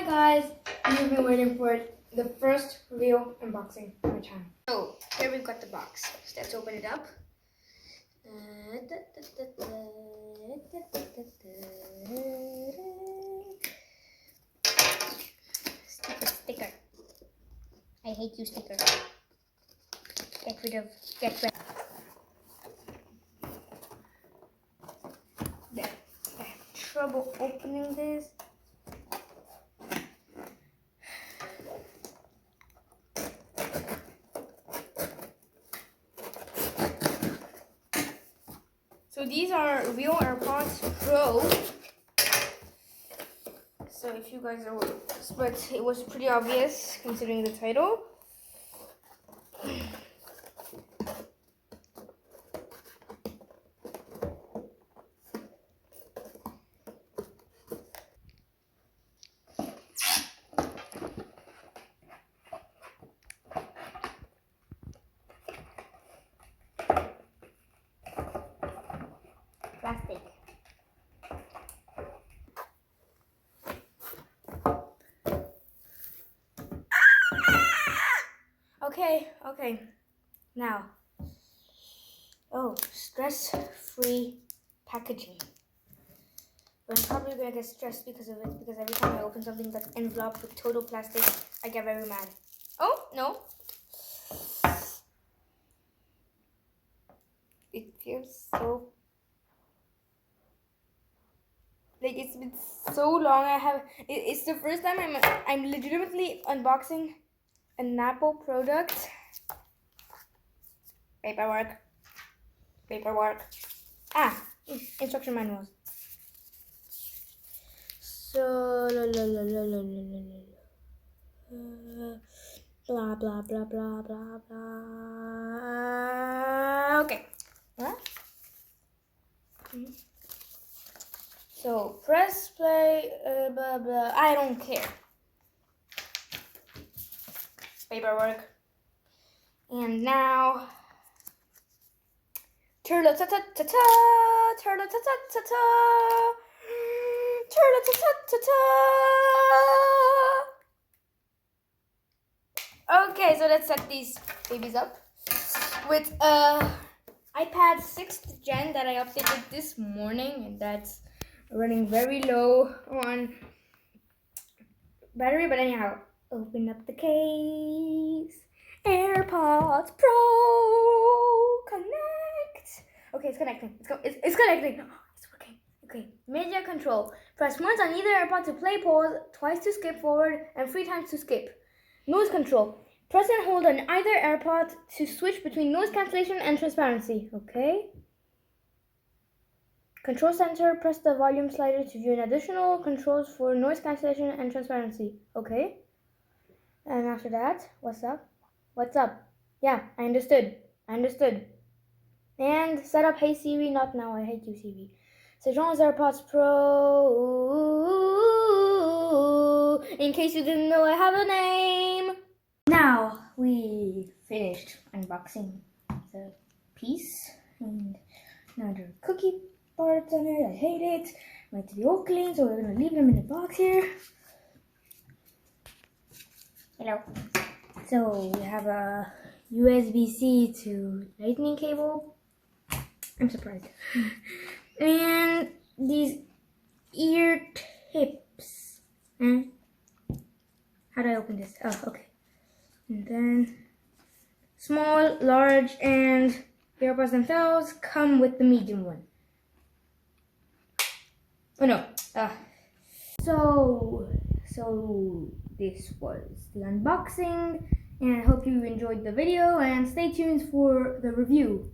Hi guys, you've been waiting for it. The first real unboxing on my channel. So here we've got the box. So let's open it up. Sticker. I hate you, sticker. Get rid. There. I have trouble opening this. So these are real AirPods Pro. So if you guys are, but it was pretty obvious considering the title. Plastic. Okay. Now, stress-free packaging. But I'm probably gonna get stressed because of it, because every time I open something that's enveloped with total plastic, I get very mad. Oh, no. It feels so... like, it's been so long. It's the first time I'm legitimately unboxing an Apple product. Paperwork. Instruction manuals. So blah blah blah blah blah blah. Okay. Huh? So press play. Blah blah. I don't care. Paperwork. And now, turtle ta ta ta ta, turtle ta ta ta ta, turtle ta ta ta ta. Okay, so let's set these babies up with iPad 6th gen that I updated this morning, and that's running very low on battery. But anyhow, open up the case. AirPods Pro, connect. Okay, it's connecting. It's connecting. Oh, it's working. Okay, media control. Press once on either AirPod to play, pause, twice to skip forward, and 3 times to skip. Noise control. Press and hold on either AirPod to switch between noise cancellation and transparency. Okay. Control center. Press the volume slider to view additional controls for noise cancellation and transparency. Okay. And after that, what's up? Yeah, I understood. And set up Hey Siri, not now, I hate you, Siri. Sejon's AirPods Pro. In case you didn't know, I have a name. Now, we finished unboxing the piece. And now there are cookie parts on it. I hate it. Might be all clean, so we're going to leave them in the box here. Hello. So we have a USB-C to lightning cable. I'm surprised. And these ear tips. And how do I open this? Oh, okay. And then small, large, and AirPods themselves come with the medium one. Oh no. So this was the unboxing, and I hope you enjoyed the video, and stay tuned for the review.